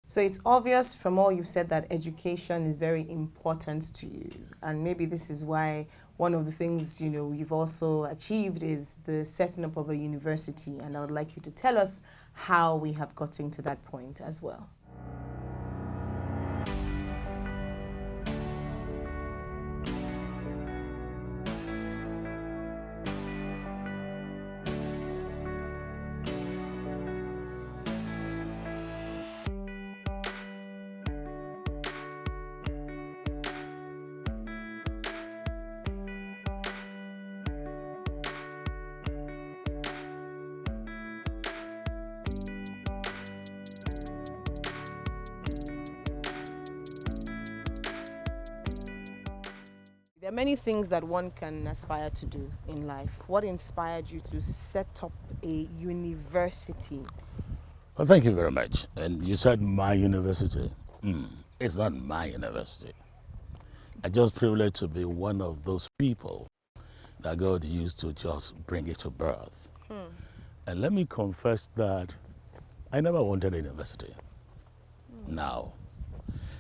So it's obvious from all you've said that education is very important to you. And maybe this is why one of the things, you've also achieved is the setting up of a university. And I would like you to tell us how we have gotten to that point as well. There are many things that one can aspire to do in life. What inspired you to set up a university? Well, thank you very much. And you said my university. It's not my university. I'm just privileged to be one of those people that God used to just bring it to birth. And let me confess that I never wanted a university. Now,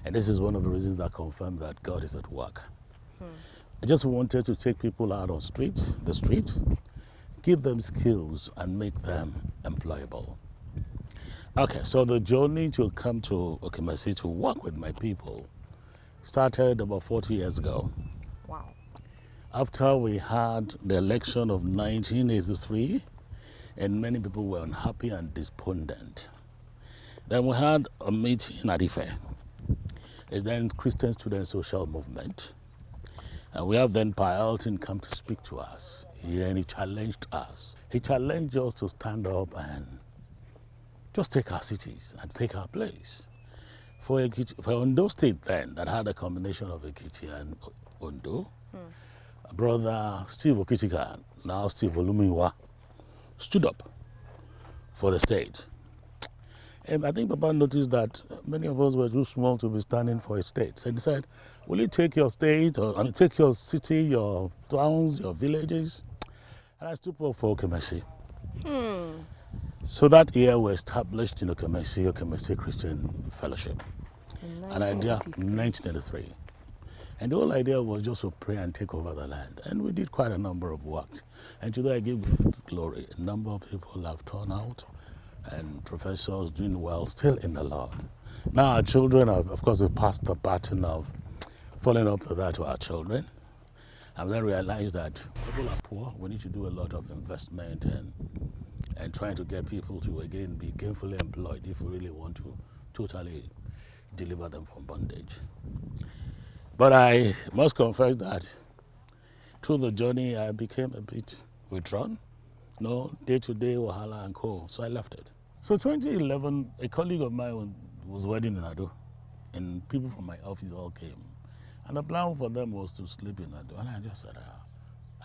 and this is one of the reasons that confirm that God is at work. I just wanted to take people out of the street, give them skills and make them employable. Okay, so the journey to come to Okemesi to work with my people started about 40 years ago. Wow. After we had the election of 1983, and many people were unhappy and despondent. Then we had a meeting at Ife. It's then Christian Student Social Movement. And we have then Paelton come to speak to us. And he challenged us. He challenged us to stand up and just take our cities and take our place. For Ondo State then, that had a combination of Ekiti and Ondo, Brother Steve Okichika, now Steve Olumiwa, stood up for the state. And I think Papa noticed that many of us were too small to be standing for a state. So he said, will you take your state, take your city, your towns, your villages? And I stood up for Okemesi. So that year we established in Okemesi Christian Fellowship. In 1983. And the whole idea was just to pray and take over the land. And we did quite a number of works. And today I give glory. A number of people have turned out, and professors doing well, still in the Lord. Now our children, of course, we passed the baton of following up to that to our children. And then realized that people are poor. We need to do a lot of investment and trying to get people to, again, be gainfully employed if we really want to totally deliver them from bondage. But I must confess that through the journey, I became a bit withdrawn. No, day-to-day, wahala and co. So I left it. So 2011, a colleague of mine was wedding in Ado, and people from my office all came. And the plan for them was to sleep in Ado. And I just said,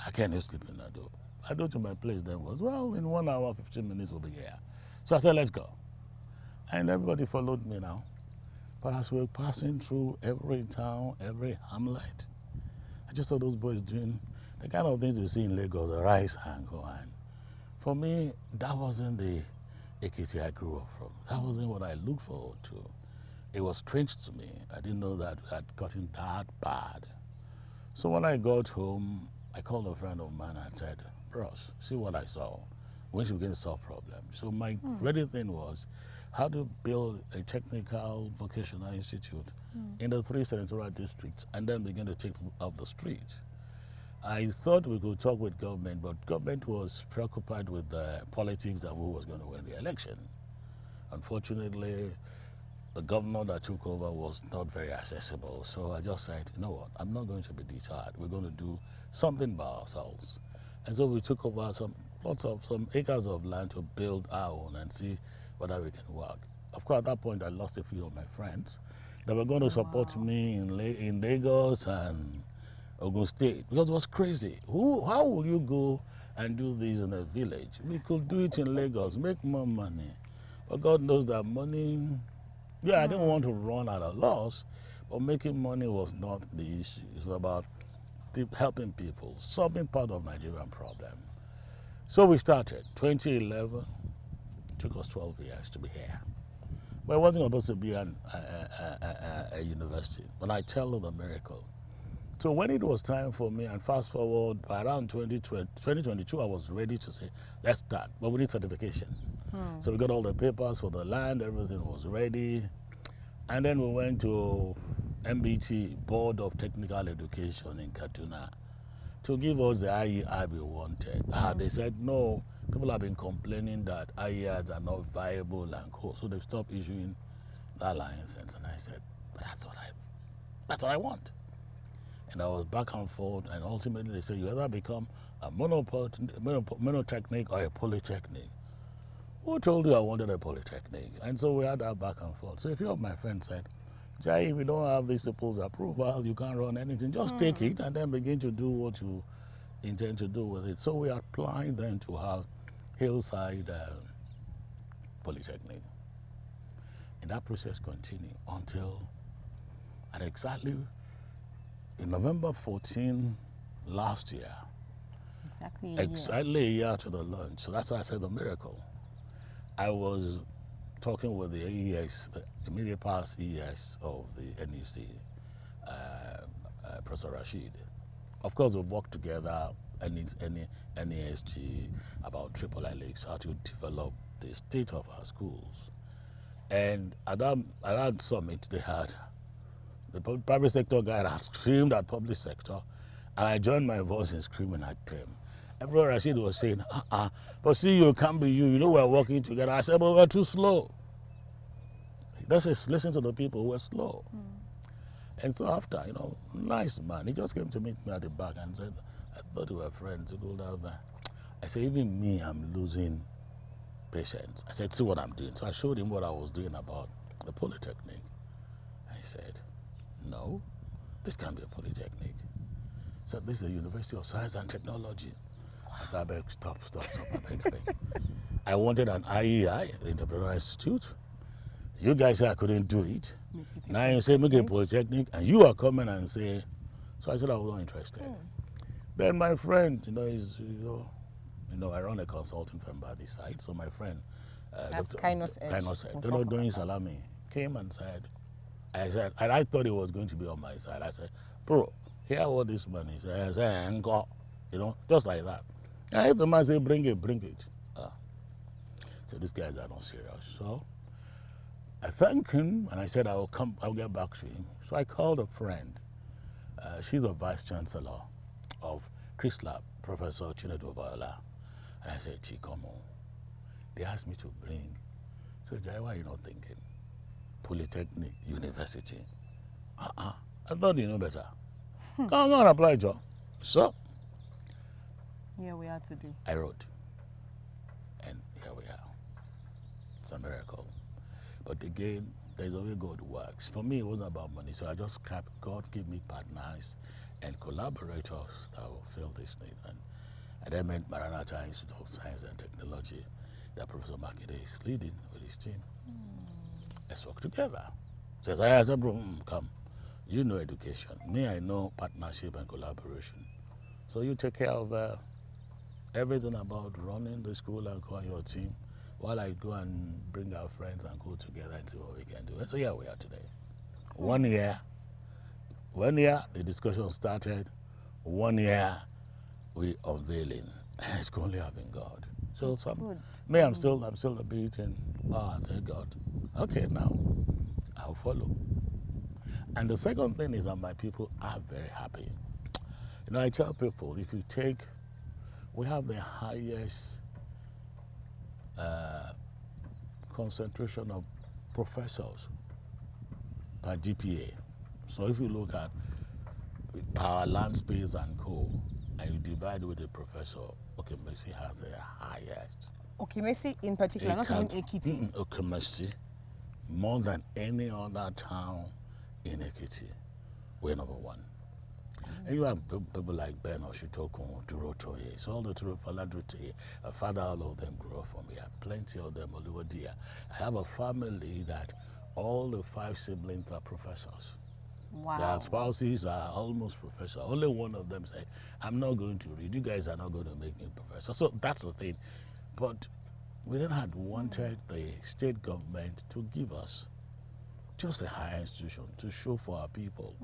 I can't sleep in Ado. Ado to my place then was, well, in 1 hour, 15 minutes we'll be here. So I said, let's go. And everybody followed me now. But as we were passing through every town, every hamlet, I just saw those boys doing the kind of things you see in Lagos, the rice and go on. For me, that wasn't the Ekiti I grew up from. That wasn't what I looked forward to. It was strange to me. I didn't know that it had gotten that bad. So when I got home, I called a friend of mine and said, bros, see what I saw. When should we begin to solve problems? So my ready thing was how to build a technical vocational institute in the 3 senatorial districts and then begin to take people off the streets. I thought we could talk with government, but government was preoccupied with the politics and who was going to win the election. Unfortunately, the governor that took over was not very accessible. So I just said, you know what, I'm not going to be deterred. We're going to do something by ourselves. And so we took over some acres of land to build our own and see whether we can work. Of course, at that point, I lost a few of my friends that were going to support me in Lagos and Ogun State, because it was crazy. How will you go and do this in a village? We could do it in Lagos, make more money. But God knows that money, I didn't want to run at a loss, but making money was not the issue. It's about helping people, solving part of Nigerian problem. So we started, 2011, took us 12 years to be here. But it wasn't supposed to be a university. But I tell you the miracle. So when it was time for me, and fast forward, by around 2022, I was ready to say, let's start. But we need certification. So we got all the papers for the land, everything was ready. And then we went to MBT, Board of Technical Education in Kaduna, to give us the IEI we wanted. They said, no, people have been complaining that IEIs are not viable and cool, so they've stopped issuing that license. And I said, but that's what I want. And I was back and forth, and ultimately they said, you either become a monotechnic or a polytechnic. Who told you I wanted a polytechnic? And so we had that back and forth. So a few of my friends said, Jai, if you don't have these people's approval, you can't run anything. Just take it and then begin to do what you intend to do with it. So we applied then to have Hillside Polytechnic. And that process continued until at exactly in November 14 last year. Exactly a year to the launch. So that's why I said the miracle. I was talking with the AES, the immediate past ES of the NUC, Professor Rashid. Of course, we've worked together, NESG, about triple helix, how to develop the state of our schools. And at that summit, they had the private sector guy had screamed at public sector, and I joined my voice in screaming at them. Everyone Rashid was saying, but see, you can't be you. You know we're working together. I said, but we're too slow. That's just listen to the people who are slow. And so after, nice man, he just came to meet me at the back and said, I thought we were friends. He called over. I said, even me, I'm losing patience. I said, see what I'm doing. So I showed him what I was doing about the polytechnic. And he said, no, this can't be a polytechnic. He said, this is a University of Science and Technology. I said, I beg, stop, I beg. I wanted an IEI, the Entrepreneurial Institute. You guys said I couldn't do it. Now you say make a polytechnic, and you are coming and say, so I said I was not interested. Then my friend, I run a consulting firm by the side, so my friend, that's Kainos Edge. Doing Salami, came and said, and I thought it was going to be on my side. I said, bro, hear what this man is. I said, just like that. And if the man say, bring it. So these guys are not serious. So I thanked him, and I said I'll get back to him. So I called a friend. She's a vice chancellor of Chris Lab, Professor Chinedu Viola. And I said, Chikomo, they asked me to bring. So Jai, why are you not thinking? Polytechnic University. I thought you know better. Come on, apply, Joe. So here we are today. I wrote, and here we are. It's a miracle. But again, there's a way God works. For me, it wasn't about money, so I just kept, God give me partners and collaborators that will fill this need. And then met Maranatha Institute of Science and Technology that Professor Makinde is leading with his team. Let's work together. Says, I said, bro, come. You know education. Me, I know partnership and collaboration. So you take care of everything about running the school and calling your team, while I go and bring our friends and go together and see what we can do. And so here we are today. 1 year, the discussion started. 1 year, we unveiling. It's only having God. So I'm still a bit in thank God. Okay, now I'll follow. And the second thing is that my people are very happy. I tell people, if you take, we have the highest concentration of professors per GPA. So if you look at power, land, space, and co, and you divide with a professor, Okemesi has the highest. Okemesi in particular, not even Ekiti. Okemesi, more than any other town in Ekiti, we're number one. And you have people like Ben Oshitokun, Durotoye, so all the Faladrute, father, all of them grew up from here. Plenty of them, Olaoye. I have a family that all the 5 siblings are professors. Wow. Their spouses are almost professors. Only one of them said, I'm not going to read. You guys are not going to make me professor. So that's the thing. But we then had wanted the state government to give us just a higher institution to show for our people,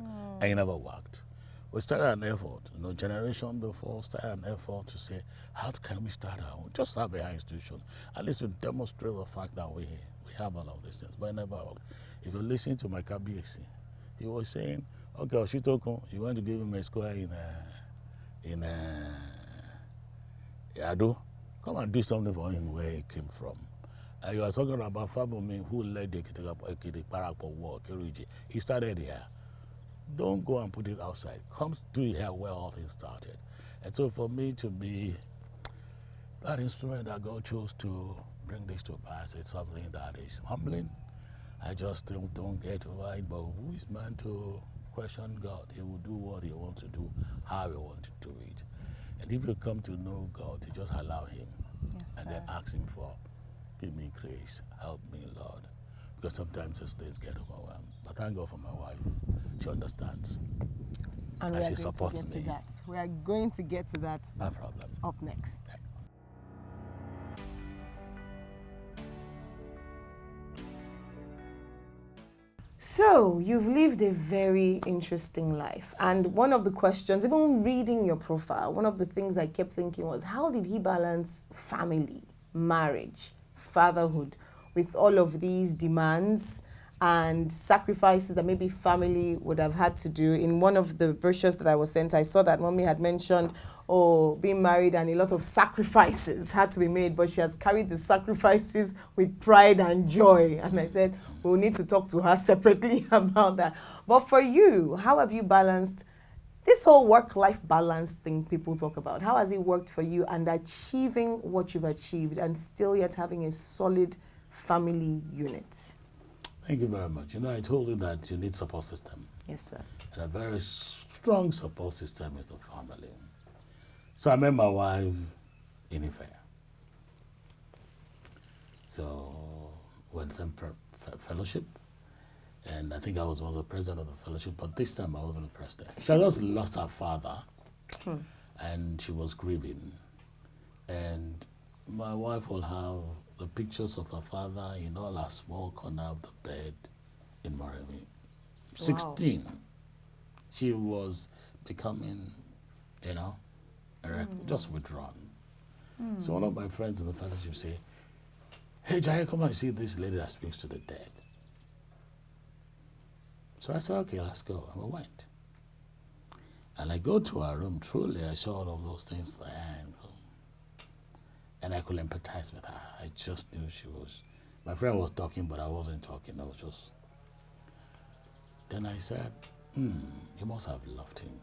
and it never worked. We started an effort, generation before, started an effort to say, how can we start our own? Just have a high institution, at least to demonstrate the fact that we have all of these things, but it never worked. If you listen to my KBC, he was saying, okay, Oshitoko, you want to give him a square in Ado? Come and do something for him where he came from. And you are talking about Fabomi who led the Parako war, Keriji. He started here. Don't go and put it outside. Come do it here where all things started. And so for me to be that instrument that God chose to bring this to pass, it's something that is humbling. I just still don't get right, but who is man to question God? He will do what he wants to do, how he wants to do it. And if you come to know God, you just allow him. Yes, and sir. then ask him for, give me grace, help me, Lord. Because sometimes these days get overwhelmed. But thank God for my wife. She understands. And she supports me. We are going to get to that. No problem. Up next. So, you've lived a very interesting life. And one of the questions, even reading your profile, one of the things I kept thinking was, how did he balance family, marriage, fatherhood, with all of these demands and sacrifices that maybe family would have had to do? In one of the brochures that I was sent, I saw that Mommy had mentioned, being married and a lot of sacrifices had to be made, but she has carried the sacrifices with pride and joy. And I said, we'll need to talk to her separately about that. But for you, how have you balanced this whole work-life balance thing people talk about? How has it worked for you and achieving what you've achieved and still yet having a solid family unit? Thank you very much. I told you that you need support system. Yes, sir. And a very strong support system is the family. So I met my wife in Ife. So went some fellowship, and I think I was the president of the fellowship, but this time I wasn't the president. She just lost her father, and she was grieving. And my wife will have the pictures of her father in all her small corner of the bed in Moremi. 16. Wow. She was becoming, just withdrawn. So one of my friends in the fellowship say, hey, Jaiye, come and see this lady that speaks to the dead. So I said, okay, let's go. And we went. And I go to her room. Truly, I saw all of those things there. And I could empathize with her. I just knew she was. My friend was talking, but I wasn't talking. I was just. Then I said, you must have loved him.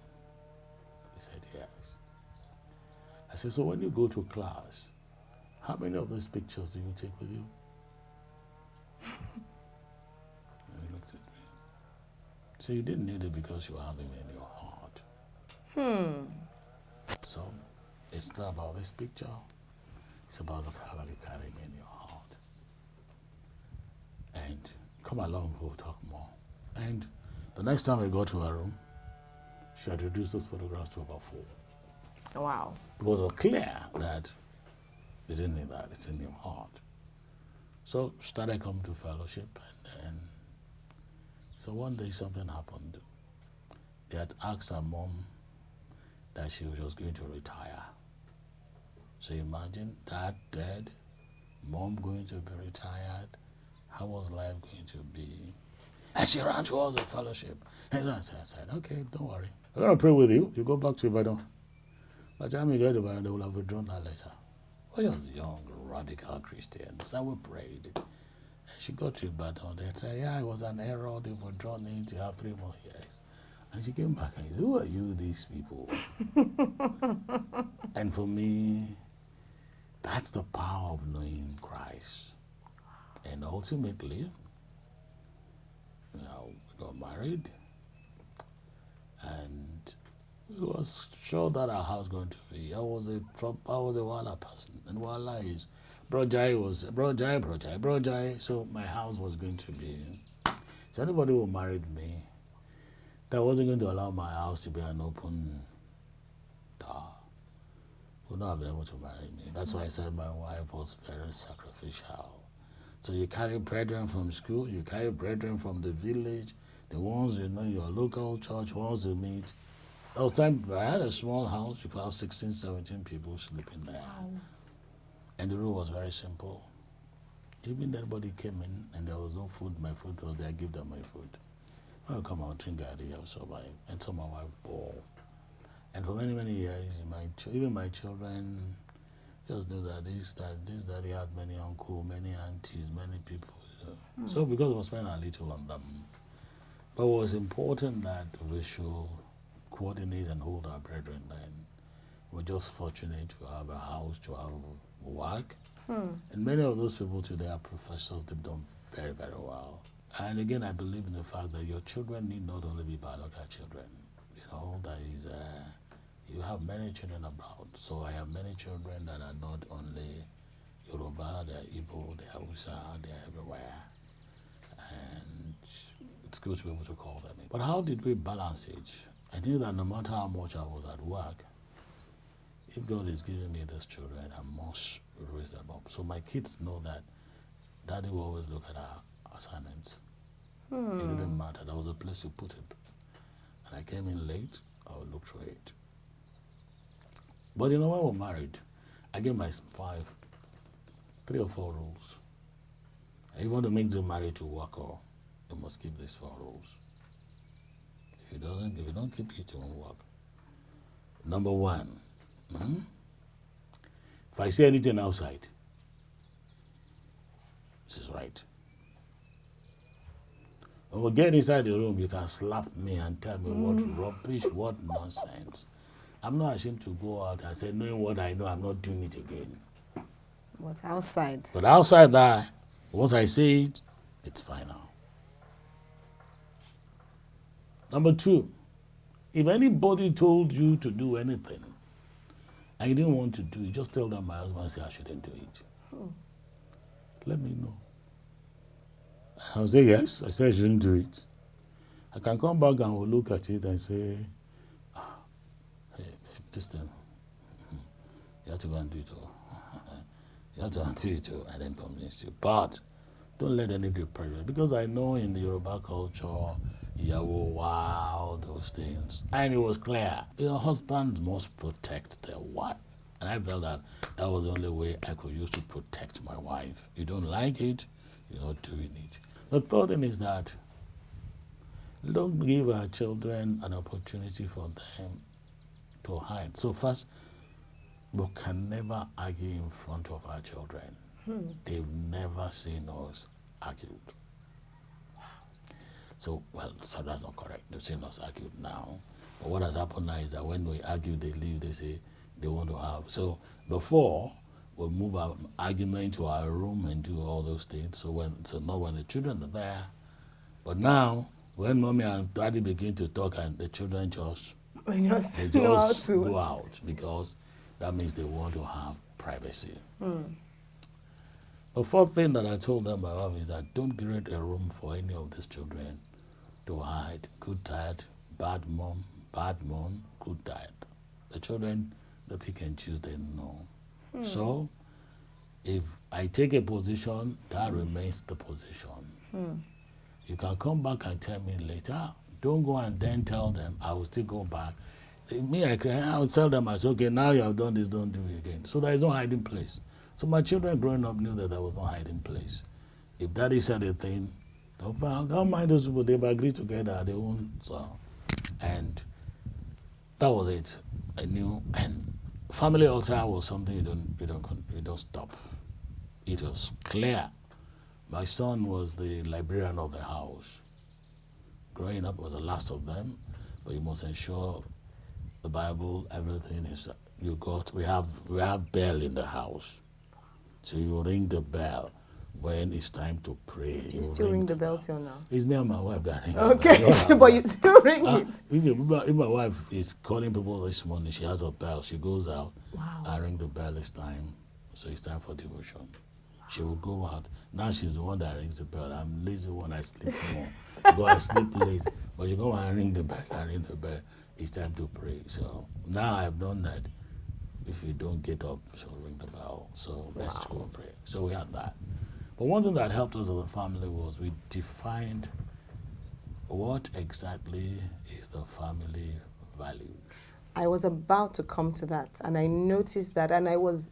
He said, yes. I said, so when you go to class, how many of those pictures do you take with you? And he looked at me. So you didn't need it because you have him in your heart. So it's not about this picture. It's about the color you carry him in your heart. And come along, we'll talk more. And the next time I go to her room, she had reduced those photographs to about 4. Wow. It was clear that you didn't need that, it's in your heart. So started coming to fellowship, and then, so one day something happened. They had asked her mom that she was going to retire. So imagine dad dead, mom going to be retired. How was life going to be? And she ran towards the fellowship. And I said, okay, don't worry. I'm going to pray with you. You go back to Ibadan. By the time you get to Ibadan, they will have withdrawn that letter. We was young, radical Christians. And we prayed. And she got to Ibadan. They said, yeah, it was an error. They've withdrawn it. You have 3 more years. And she came back and said, who are you, these people? And for me, that's the power of knowing Christ. And ultimately, we got married, and it was sure that our house going to be. I was a Wala person, and Wala is Bro Jai. So my house was going to be. So anybody who married me, that wasn't going to allow my house to be an open door. would not have been able to marry me. That's why I said my wife was very sacrificial. So you carry brethren from school, you carry brethren from the village, the ones you know, your local church, ones you meet. There was time I had a small house, you could have 16, 17 people sleeping there. Wow. And the rule was very simple. Even anybody came in and there was no food, my food was there, give them my food. I'll come out, drink garri, I'll survive. And so my wife bore. And for many, many years, even my children just knew that this daddy had many uncles, many aunties, many people. You know. So because we spent a little on them. But it was important that we should coordinate and hold our brethren then. We're just fortunate to have a house, to have work. And many of those people today are professionals. They've done very, very well. And again, I believe in the fact that your children need not only be biological children. You know, that is, you have many children abroad. So I have many children that are not only Yoruba, they are Igbo, they are Hausa, they are everywhere. And it's good to be able to call them in. But how did we balance it? I knew that no matter how much I was at work, if God is giving me these children, I must raise them up. So my kids know that Daddy will always look at our assignments. It didn't matter. There was a place to put it. And I came in late, I would look through it. But you know, when we're married, I gave my wife 3 or 4 rules. If you want to make the marriage to work, or you must keep these 4 rules. If you don't keep it, it won't work. Number 1, if I say anything outside, this is right. When we get inside the room, you can slap me and tell me what rubbish, what nonsense. I'm not ashamed to go out and say, knowing what I know, I'm not doing it again. But outside? But outside that, once I say it, it's final. Number 2, if anybody told you to do anything and you didn't want to do it, just tell them my husband said I shouldn't do it. Let me know. I'll say yes, I said I shouldn't do it. I can come back and we'll look at it and say, hey, this thing, you have to go and do it all. You have to do it all, and then convince you. But don't let anybody pressure, because I know in the Yoruba culture, wow, those things. And it was clear, your husband must protect their wife. And I felt that that was the only way I could use to protect my wife. You don't like it, you're not doing it. The third thing is that don't give our children an opportunity for them to hide. So first, we can never argue in front of our children. They've never seen us argued. So that's not correct. They've seen us argued now. But what has happened now is that when we argue, they leave, they say they want to have. So before, we move our argument to our room and do all those things. So not when the children are there. But now, when mommy and daddy begin to talk and the children they just know how to go out, because that means they want to have privacy. The fourth thing that I told them about is that don't create a room for any of these children to hide. Good dad, bad mom, good dad. The children, they pick and choose, they know. So, if I take a position, that remains the position. You can come back and tell me later. Don't go and then tell them. I will still go back. I will tell them, I say, okay, now you have done this, don't do it again. So there is no hiding place. So my children growing up knew that there was no hiding place. If daddy said a thing, don't mind those people. They've agreed together. They won't. So, and that was it. I knew. And family altar was something you don't stop. It was clear. My son was the librarian of the house. Growing up was the last of them, but you must ensure the Bible, everything is we have bell in the house. So you ring the bell when it's time to pray. You still ring the bell till now? It's me and my wife that ring okay, the bell. but you still ring it. If my wife is calling people this morning, she has a bell. She goes out. Wow. I ring the bell, it's time. So it's time for devotion. Wow. She will go out. Now she's the one that rings the bell. I'm lazy when I sleep more. Because I sleep late. But you go and ring the bell. I ring the bell. It's time to pray. So now I've done that. if you don't get up, she'll ring the bell. So let's go and pray. So we had that. But one thing that helped us as a family was we defined what exactly is the family values. I was about to come to that, and I noticed that, and I was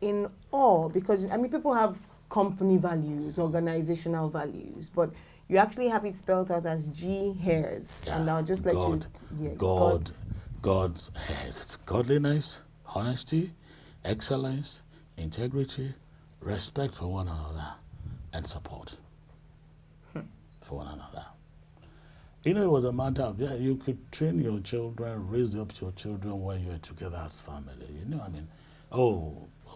in awe because, I mean, people have company values, organizational values, but you actually have it spelled out as G hairs, and I'll just let God's hairs. It's godliness, honesty, excellence, integrity, respect for one another, and support for one another. You know, it was a matter of, you could train your children, raise up your children when you're together as family. You know, I mean,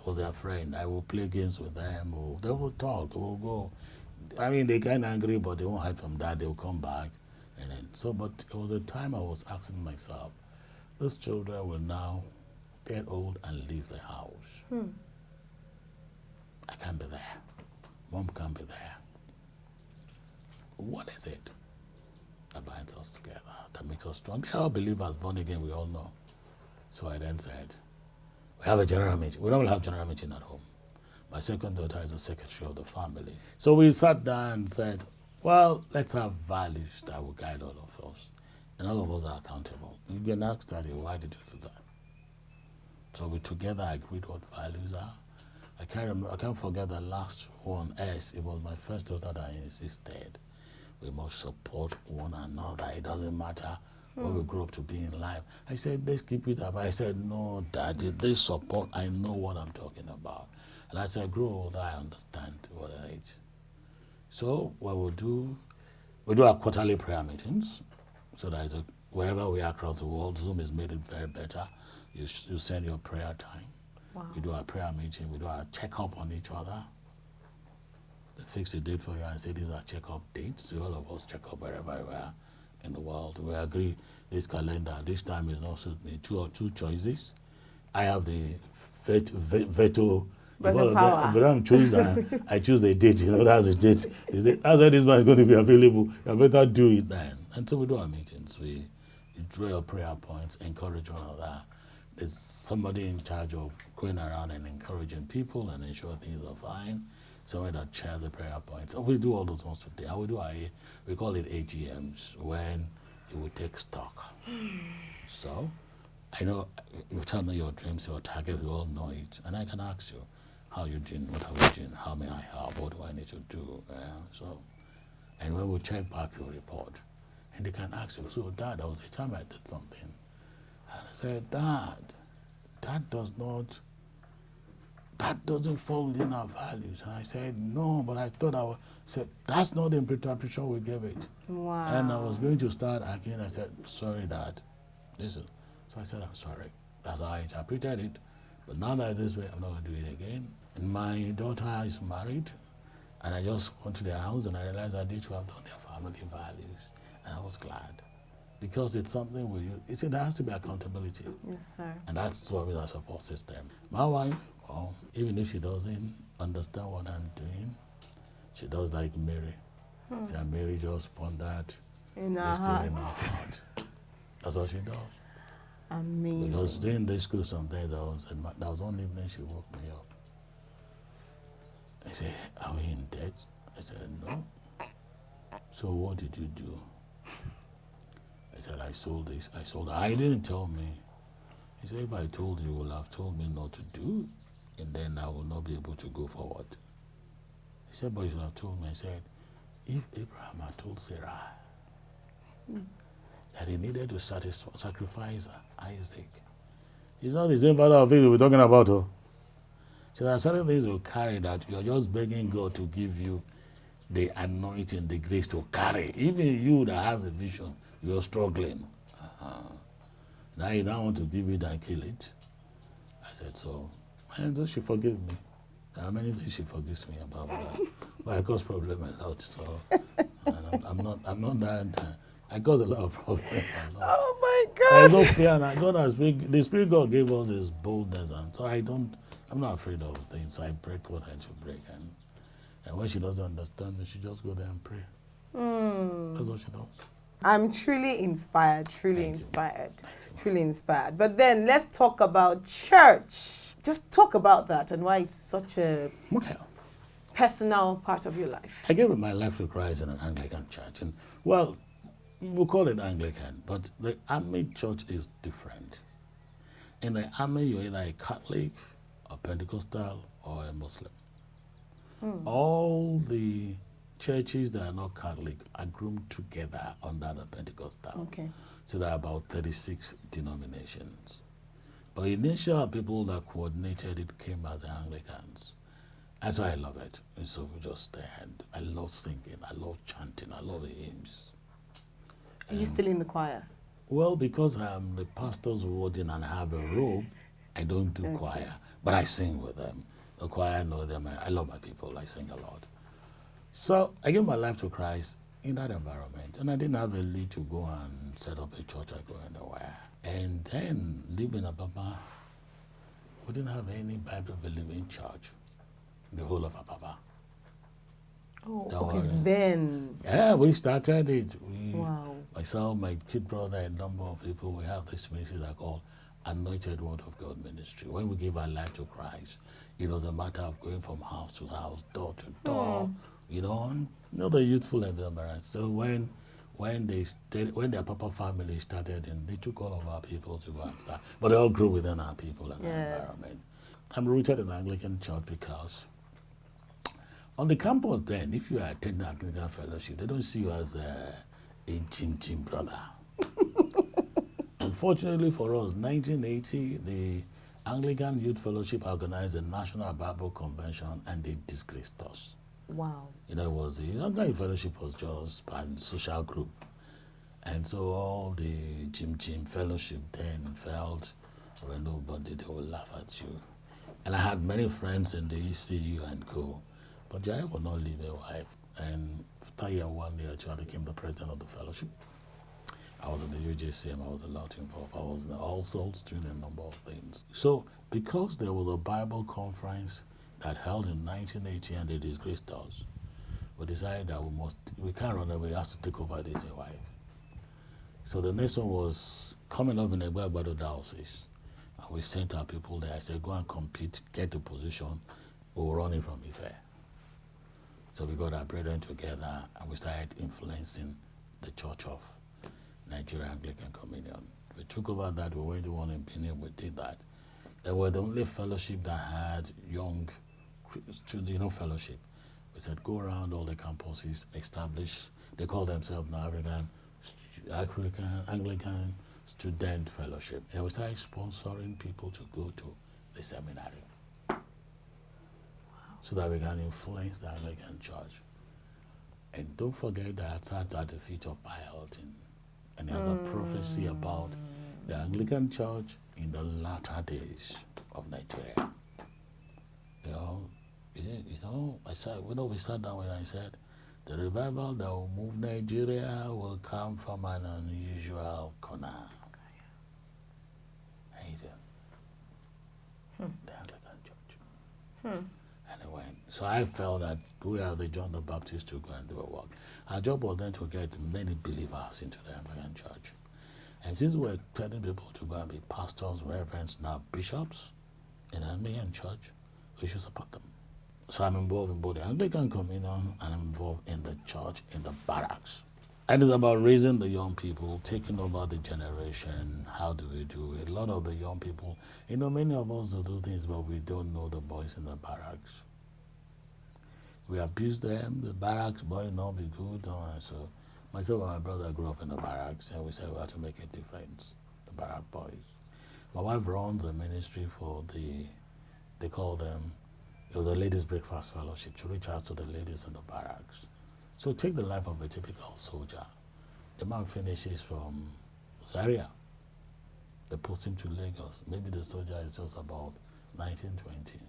was their friend, I will play games with them, or they will talk, they will go. I mean, they get angry, but they won't hide from that, they'll come back. And then, but it was a time I was asking myself, these children will now get old and leave the house. I can't be there. Mom can't be there. What is it that binds us together, that makes us strong? They are all believers, born again, we all know. So I then said, we have a general meeting. We don't have general meeting at home. My second daughter is the secretary of the family. So we sat down and said, well, let's have values that will guide all of us. And all of us are accountable. You can ask Daddy, why did you do that? So we together agreed what values are. I can't forget the last one, S. It was my first daughter that insisted we must support one another. It doesn't matter what we grow up to be in life. I said, let's keep it up. I said, no, Daddy, this support, I know what I'm talking about. And as I grow older, I understand what I age. So what we'll do, we do our quarterly prayer meetings. So that is wherever we are across the world, Zoom has made it very better. You send your prayer time. Wow. We do our prayer meeting. We do our check-up on each other. They fix a date for you and say, these are check-up dates. So all of us check up wherever we are in the world. We agree this calendar, this time is not suit me. Two choices. I have the veto. Power. If I don't choose, I choose a date. You know, that's a date. That's why this man is going to be available. You better do it then. And so we do our meetings. We draw your prayer points, encourage one another. There's somebody in charge of going around and encouraging people and ensure things are fine. Someone that chairs the prayer points. So we do all those ones today. And we call it AGMs, when you will take stock. So I know you tell me your dreams, your target, we all know it. And I can ask you, how you doing? What are we doing? How may I help? What do I need to do? And when we check back your report, and they can ask you, so Dad, there was a time I did something. And I said, Dad, that doesn't fall within our values. And I said, no, but I thought said, that's not the interpretation we gave it. Wow. And I was going to start again. I said, sorry, Dad. So I said, I'm sorry. That's how I interpreted it. But now that it's this way, I'm not going to do it again. And my daughter is married, and I just went to their house and I realized that they too have done their family values. And I was glad. Because it's something there has to be accountability. Yes, sir. And that's what is our support system. My wife, even if she doesn't understand what I'm doing, she does like Mary. See, Mary just pondered in her heart. That's what she does. Amazing. Because during the school sometimes there was one evening she woke me up. I said, are we in debt? I said, no. So what did you do? I said, I sold this, I sold that. He didn't tell me. He said, if I told you, you will have told me not to do, and then I will not be able to go forward. He said, but you should have told me. I said, if Abraham had told Sarah that he needed to sacrifice Isaac, it's not the same father of faith we're talking about. So there are certain things you carry that you're just begging God to give you the anointing, the grace to carry. Even you that has a vision, you're struggling. Now you don't want to give it and kill it. I said, so, and so she forgave me. There are many things she forgives me about that. But I cause problem a lot, so I'm not that. I cause a lot of problems. Oh my God! I don't fear. The Spirit God gave us His boldness, and so I'm not afraid of things. So I break what I need to break, and when she doesn't understand me, she just go there and pray. That's what she does. I'm truly inspired, truly Thank you. inspired, Thank you. truly inspired. But then let's talk about church. Just talk about that and why it's such a Okay. personal part of your life. I gave my life to Christ in an Anglican church. And, well, we'll call it Anglican, but the Army church is different. In the Army, you're either a Catholic, a Pentecostal, or a Muslim. All the churches that are not Catholic are grouped together under the Pentecostal. Okay. So there are about 36 denominations. But initial people that coordinated it came as the Anglicans. That's why I love it. And so we just there. And I love singing, I love chanting, I love the hymns. Are you still in the choir? Well, because I'm the pastor's warden and I have a robe, I don't do choir, but I sing with them. The choir know them. I love my people. I sing a lot. So I gave my life to Christ in that environment, and I didn't have a lead to go and set up a church or go anywhere. And then living in Ababa, we didn't have any Bible-believing church in the whole of Ababa. Oh, Don't okay. worry. Then. Yeah, we started it. Wow. Myself, my kid brother, a number of people, we have this ministry that called Anointed Word of God Ministry. When we give our life to Christ, it was a matter of going from house to house, door to door, and, the youthful environment. So when their Papa family started, and they took all of our people to go and start, but they all grew within our people and our environment. I'm rooted in Anglican Church because on the campus then, if you are attending Anglican Fellowship, they don't see you as a Jim brother. Unfortunately for us, 1980, the Anglican Youth Fellowship organized a National Bible Convention and they disgraced us. Wow. It was the Anglican Fellowship was just a social group. And so all the Jim Fellowship then felt, well, nobody, they will laugh at you. And I had many friends in the ECU and co. But Jaiyelola would not leave a wife. And after year 1 year, I became the president of the fellowship. I was in the UJCM, I was a lot involved. I was in the All Souls doing a number of things. So because there was a Bible conference that held in 1980 and they disgraced us, we decided that we can't run away, we have to take over this wife. So the next one was coming up in the Gbagbo diocese. And we sent our people there. I said, go and compete, get the position, we'll run it from Ife. So we got our brethren together and we started influencing the Church of Nigeria Anglican Communion. We took over that, we went to one in Benin, we did that. They were the only fellowship that had young student fellowship. We said, go around all the campuses, establish, they call themselves now African Anglican Student Fellowship. And we started sponsoring people to go to the seminary. So that we can influence the Anglican Church. And don't forget that I sat at the feet of Pilate, and there's a prophecy about the Anglican Church in the latter days of Nigeria. I said, we sat down and I said, the revival that will move Nigeria will come from an unusual corner. The Anglican Church. And it went. So I felt that we are the John the Baptist to go and do a work. Our job was then to get many believers into the Anglican Church. And since we were telling people to go and be pastors, reverends, now bishops in the Anglican Church, we should support them. So I'm involved in both the Anglican Communion and I'm involved in the church, in the barracks. And it's about raising the young people, taking over the generation. How do we do it? A lot of the young people, many of us do things, but we don't know the boys in the barracks. We abuse them, the barracks boy not be good. And so myself and my brother grew up in the barracks and we said we have to make a difference, the barrack boys. My wife runs a ministry for they call them, it was a ladies' breakfast fellowship to reach out to the ladies in the barracks. So take the life of a typical soldier. The man finishes from Zaria. They post him to Lagos. Maybe the soldier is just about 19, 20.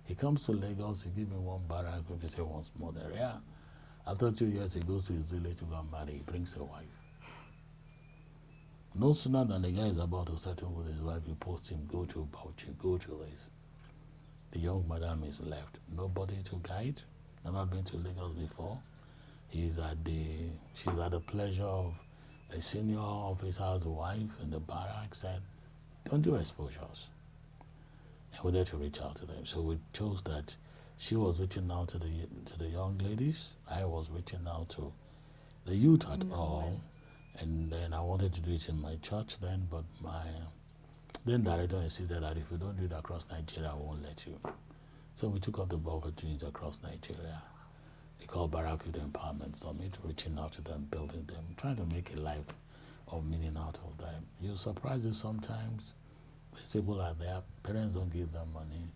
He comes to Lagos, you give him one barrack, maybe say one small area. After 2 years, he goes to his village to go and marry. He brings a wife. No sooner than the guy is about to settle with his wife, you post him, go to Bauchi, go to this. The young madam is left. Nobody to guide, never been to Lagos before. she's at the pleasure of a senior officer's wife in the barracks, and don't do exposures. And we need to reach out to them. So we chose that she was reaching out to the young ladies. I was reaching out to the youth at all. And then I wanted to do it in my church then, but my then director insisted that if you don't do it across Nigeria, I won't let you. So we took up the ball for doing it across Nigeria. They called Barrack Youth Empowerment Summit, reaching out to them, building them, trying to make a life of meaning out of them. You're surprised that sometimes these people are there, parents don't give them money,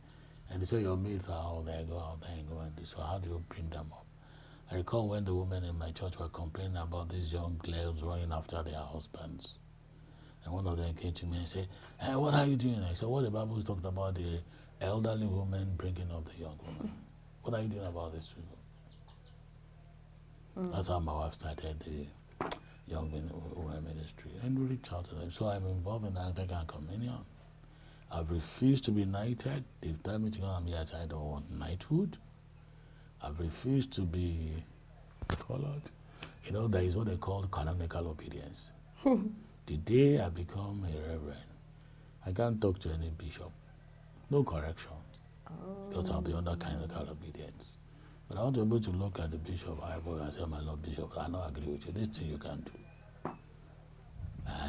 and they say your mates are out there, go out there and go and do. So how do you bring them up? I recall when the women in my church were complaining about these young girls running after their husbands. And one of them came to me and said, "Hey, what are you doing?" I said, "What the Bible is talking about, the elderly women bringing up the young women. What are you doing about this?" That's how my wife started the Young Women Ministry. And we reached out to them. So I'm involved in the Anglican Communion. I've refused to be knighted. They've told me to go and be, I said, I don't want knighthood. I've refused to be colored. You know, there is what they call canonical obedience. The day I become a reverend, I can't talk to any bishop. No correction. Because I'll be under canonical obedience. But I want to be able to look at the bishop eyeball and say, "My Lord Bishop, I don't agree with you. This thing you can't do."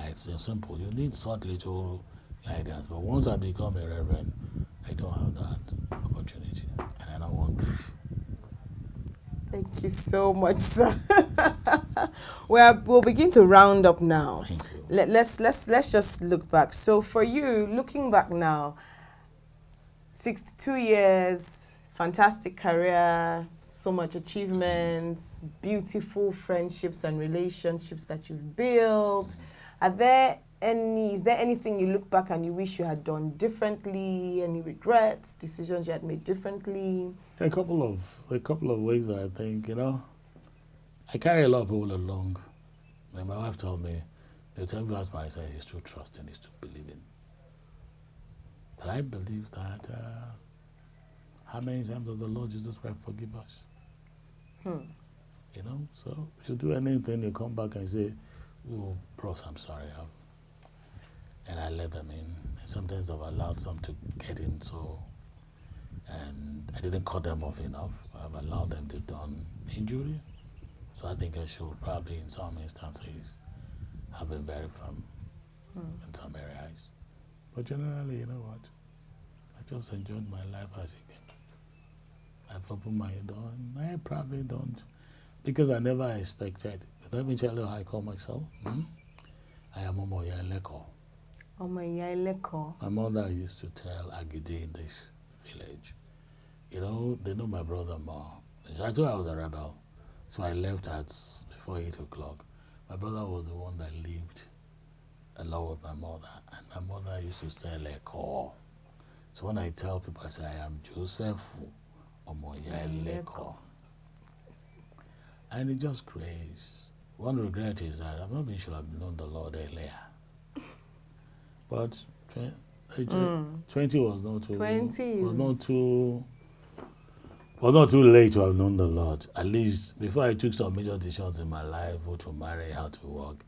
It's simple. You need such little guidance. But once I become a reverend, I don't have that opportunity. And I don't want this. Thank you so much, sir. We'll begin to round up now. Thank you. Let's just look back. So for you, looking back now, 62 years, fantastic career, so much achievements, beautiful friendships and relationships that you've built. Is there anything you look back and you wish you had done differently? Any regrets, decisions you had made differently? A couple of ways that I think, I carry a lot of people along. Like my wife told me, they'll tell me, I say, he's too trusting, he's too believing. But I believe that how many times does the Lord Jesus Christ forgive us? So you do anything, you come back and say, "Oh, bros, I'm sorry." And I let them in. And sometimes I've allowed some to get in, and I didn't cut them off enough. I've allowed them to done injury. So I think I should probably, in some instances, have been very firm in some areas. But generally, you know what? I just enjoyed my life as it came. I've opened my door, and I probably don't, because I never expected. Let me tell you how I call myself. I am Jaiyelola. My mother used to tell Agidi in this village. They know my brother more. I thought I was a rebel, so I left before 8 o'clock. My brother was the one that lived along with my mother, and my mother used to say Leko. So when I tell people, I say I am Joseph Jaiyelola. And it just creates. One regret is that I've not been sure I've known the Lord earlier. But 20 was not too. 20 was not too late to have known the Lord. At least before I took some major decisions in my life, who to marry, how to work,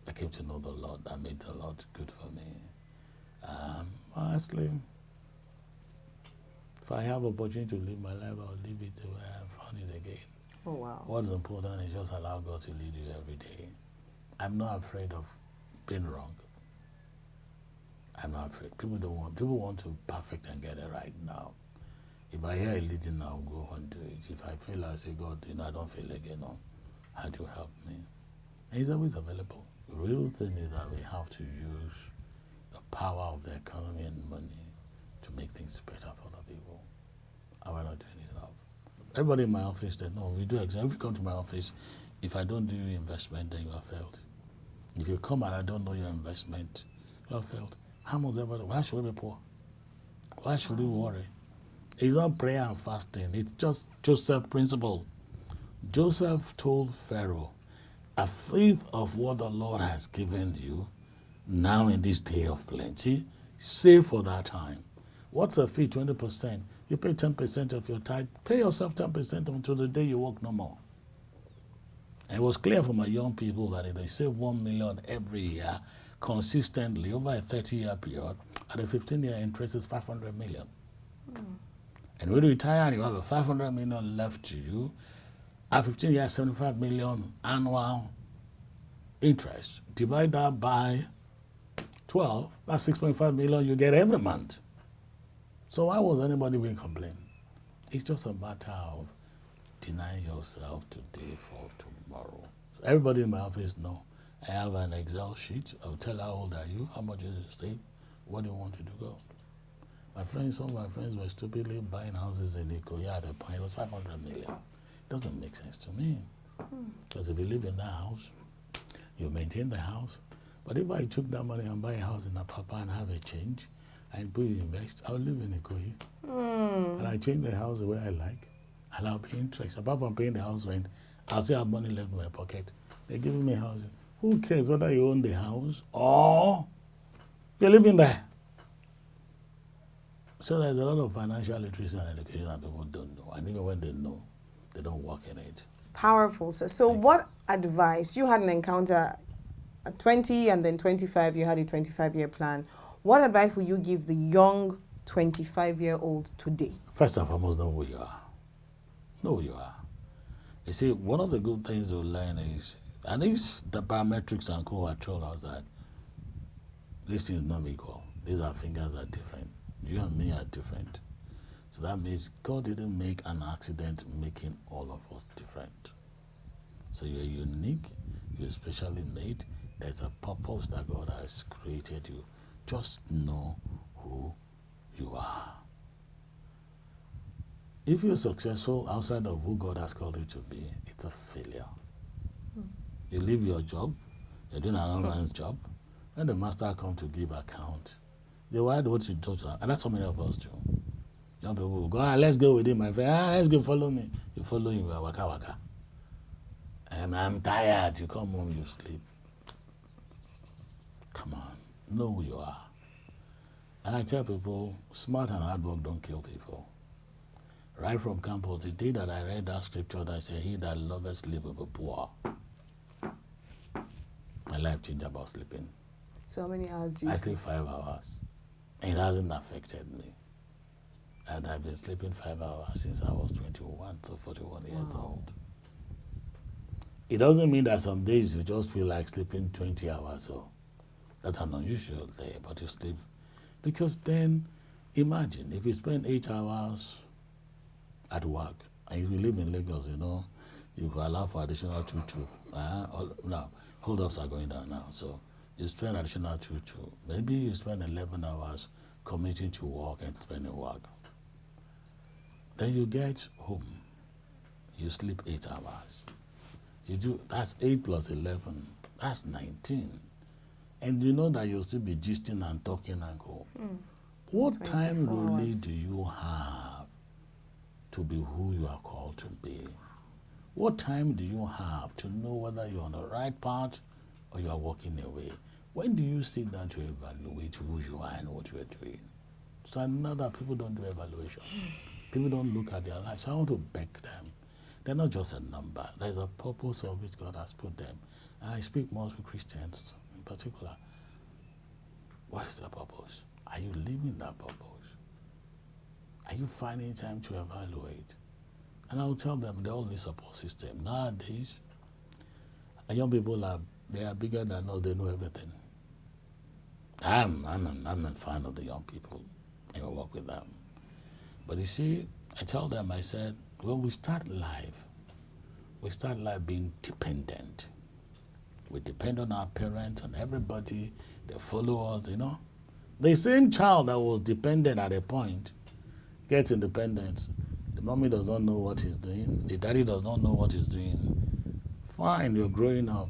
I came to know the Lord. That made the Lord good for me. Honestly, if I have opportunity to live my life, I'll live it the way I found it again. Oh, wow. What's important is just allow God to lead you every day. I'm not afraid of being wrong. I'm not afraid. People want to perfect and get it right now. If I hear a leading now, I'll go and do it. If I fail, I say, God, I don't fail again. No. How do you help me? And he's always available. The real thing is that we have to use the power of the economy and money to make things better for the people. And we're not doing it enough. Everybody in my office said, no, we do exam. If you come to my office, if I don't do your investment, then you have failed. If you come and I don't know your investment, you have failed. How much everybody? Why should we be poor? Why should we worry? It's not prayer and fasting. It's just Joseph's principle. Joseph told Pharaoh, a fifth of what the Lord has given you, now in this day of plenty, save for that time. What's a fee? 20%. You pay 10% of your tithe. Pay yourself 10% until the day you work no more. And it was clear for my young people that if they save 1 million every year, consistently over a 30-year period, at a 15-year interest is 500 million. And when you retire and you have a 500 million left to you, at 15 years, 75 million annual interest. Divide that by 12, that's 6.5 million you get every month. So why was anybody being complained? It's just a matter of denying yourself today for tomorrow. So everybody in my office know I have an Excel sheet. I'll tell how old are you, how much is the state, what do you want to do go. My friends, some of my friends were stupidly buying houses in Ikoyi at the point. It was 500 million. It doesn't make sense to me. Because if you live in that house, you maintain the house. But if I took that money and buy a house in Apapa and have a change, and put it invest, I'll live in Ikoyi. And I change the house the way I like, and I'll pay interest. Apart from paying the house rent, I'll still have money left in my pocket. They're giving me housing. Who cares whether you own the house or you're living there? So there's a lot of financial literacy and education that people don't know. And even when they know, they don't work in it. Powerful. So what advice, you had an encounter at 20 and then 25, you had a 25-year plan. What advice would you give the young 25-year-old today? First and foremost, know who you are. Know who you are. You see, one of the good things you'll learn is, and these the biometrics and co have told us that this is not equal. These are fingers are different. You and me are different. So that means God didn't make an accident making all of us different. So you're unique, you're specially made. There's a purpose that God has created you. Just know who you are. If you're successful outside of who God has called you to be, it's a failure. You leave your job, you're doing another man's job, when the master comes to give account, they will add what you do to, and that's so many of us do. Young people will go, let's go with him, my friend. Let's go, follow me. You follow him, waka waka. And I'm tired. You come home, you sleep. Come on, know who you are. And I tell people, smart and hard work don't kill people. Right from campus, the day that I read that scripture that said, he that loveth sleep will be poor. My life changed about sleeping. So many hours do you sleep 5 hours. And it hasn't affected me. And I've been sleeping 5 hours since I was 21, so 41 years old. It doesn't mean that some days you just feel like sleeping 20 hours. So that's an unusual day, but you sleep. Because then, imagine, if you spend 8 hours at work, and if you live in Lagos, you know, you could allow for additional 2-2. Now, hold-ups are going down now, so you spend additional 2-2. Maybe you spend 11 hours commuting to work and spending work. Then you get home. You sleep 8 hours. That's 8 plus 11. That's 19. And you know that you'll still be gisting and talking and go. What time really do you have to be who you are called to be? What time do you have to know whether you're on the right path or you are walking away? When do you sit down to evaluate who you are and what you are doing? So I know that people don't do evaluation. People don't look at their lives. So I want to beg them. They're not just a number. There's a purpose for which God has put them. And I speak more to Christians in particular. What is the purpose? Are you living that purpose? Are you finding time to evaluate? And I will tell them they all need support system. Nowadays, young people they are bigger than us, they know everything. I'm a fan of the young people. I will work with them. But you see, I tell them, I said, when we start life being dependent. We depend on our parents, on everybody. They follow us, you know. The same child that was dependent at a point gets independence. The mommy does not know what he's doing. The daddy does not know what he's doing. Fine, you're growing up.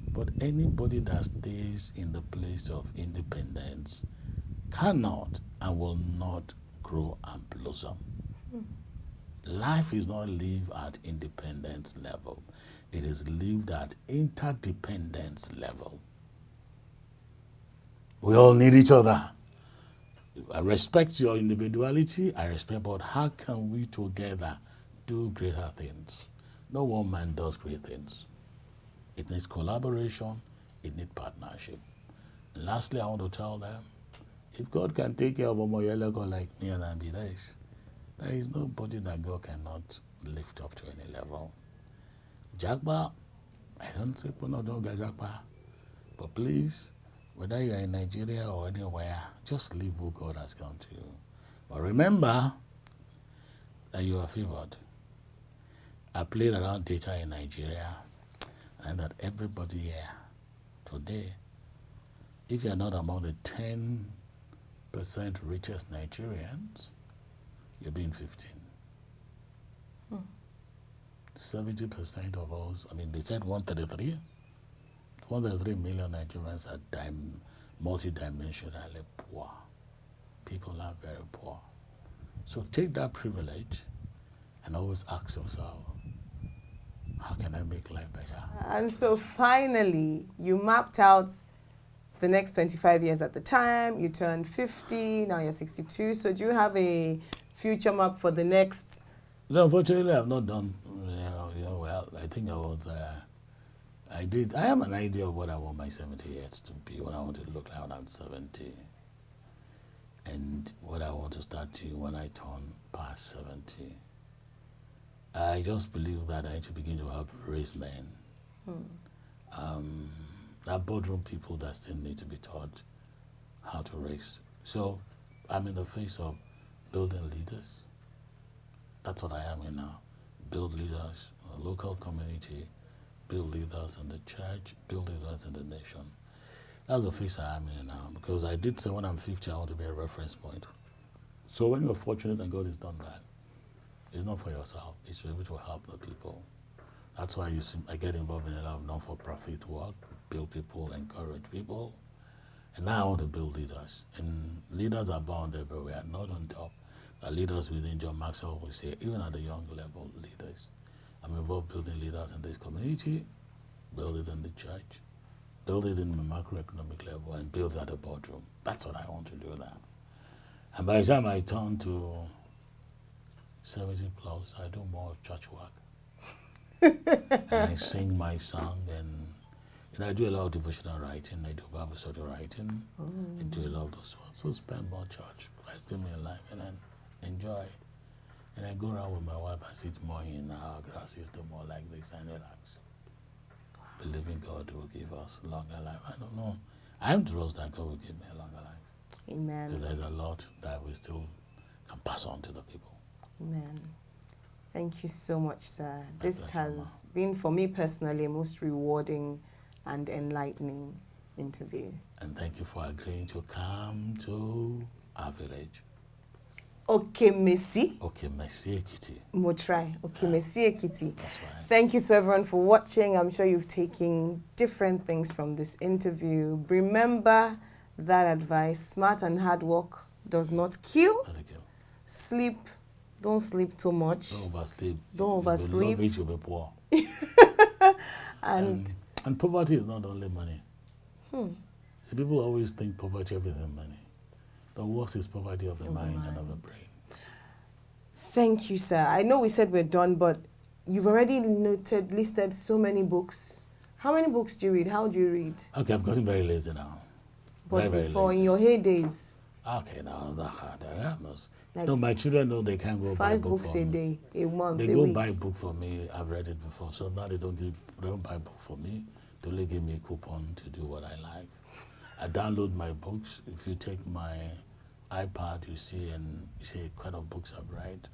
But anybody that stays in the place of independence cannot and will not grow and blossom. Life is not lived at independence level. It is lived at interdependence level. We all need each other. I respect your individuality, I respect, but how can we together do greater things? No one man does great things. It needs collaboration. It needs partnership. And lastly, I want to tell them, if God can take care of Omoyelego like me and Ambi, there is nobody that God cannot lift up to any level. Jagba, I don't say don't get Jagba, but please, whether you are in Nigeria or anywhere, just live who God has come to you. But remember that you are favored. I played around data in Nigeria, and that everybody here today, if you are not among the 10% richest Nigerians, you're being 15. 70% of us, I mean, they said 133 million Nigerians are multidimensionally poor. People are very poor. So take that privilege and always ask yourself, how can I make life better? And so finally, you mapped out the next 25 years at the time. You turned 50, now you're 62. So do you have a future map for the next? No, unfortunately, I've not done, well, I think I have an idea of what I want my 70 years to be, what I want to look like when I'm 70, and what I want to start doing when I turn past 70. I just believe that I need to begin to help raise men. There are boardroom people that still need to be taught how to raise. So I'm in the phase of building leaders. That's what I am in now. Build leaders in the local community, build leaders in the church, build leaders in the nation. That's the phase I am in now, because I did say when I'm 50, I want to be a reference point. So when you're fortunate and God has done that, it's not for yourself, it's to be able to help the people. That's why I get involved in a lot of non-for-profit work, build people, encourage people. And now I want to build leaders. And leaders are bound everywhere, not on top. The leaders within John Maxwell will say, even at the young level, leaders. I'm involved building leaders in this community, build it in the church, build it in the macroeconomic level, and build it at the boardroom. That's what I want to do now. And by the time I turn to 70 plus, I do more of church work. And I sing my song, and I do a lot of devotional writing. I do Bible study writing. I do a lot of those ones. So spend more church. Christ give me a life, and then enjoy. And I go around with my wife. I sit more in our grass system, more like this, and relax. Believing God will give us longer life. I don't know. I am trust that God will give me a longer life. Amen. Because there's a lot that we still can pass on to the people. Amen. Thank you so much, sir. This has been, for me personally, a most rewarding and enlightening interview. And thank you for agreeing to come to our village. Okay, Messi. Okay, Messi Ekiti. Mo try. Okay, Messi Ekiti. That's right. Thank you to everyone for watching. I'm sure you've taken different things from this interview. Remember that advice: smart and hard work does not kill. Sleep. Don't sleep too much. Don't oversleep. Don't oversleep. If you love it, you'll be poor. and poverty is not only money. See, people always think poverty, everything money. The worst is poverty of the mind and of the brain. Thank you, sir. I know we said we're done, but you've already listed so many books. How many books do you read? How do you read? Okay, I've gotten very lazy now. But very before, lazy. in your heydays? Okay, now that hard. Like no, my children know they can't go buy a book for me. 5 books a day, a month, They a go week. buy a book for me. I've read it before, so now they don't buy a book for me. They only give me a coupon to do what I like. I download my books. If you take my iPad, you see quite of books I've read.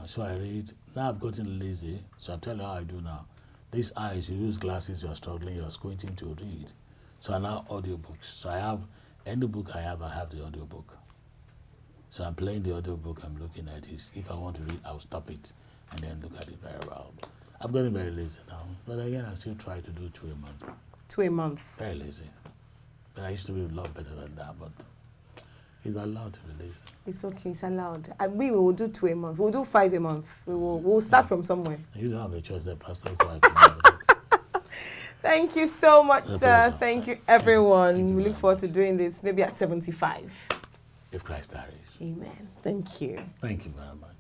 So I read. Now I've gotten lazy, so I'll tell you how I do now. These eyes, you use glasses, you're struggling, you're squinting to read. So I now audiobooks. So I have, any book I have the audiobook. So I'm playing the audiobook, I'm looking at it. If I want to read, I'll stop it and then look at it very well. I've gotten very lazy now, but again, I still try to do 2 a month. 2 a month? Very lazy. But I used to be a lot better than that, but it's allowed to be lazy. It's okay, it's allowed. We will do 2 a month. We'll do 5 a month. We'll start from somewhere. You don't have a choice, the pastor's wife. Thank you so much, sir. Pleasure. Thank you, everyone. Thank you we look forward to doing this maybe at 75. If Christ tarries. Amen. Thank you. Thank you very much.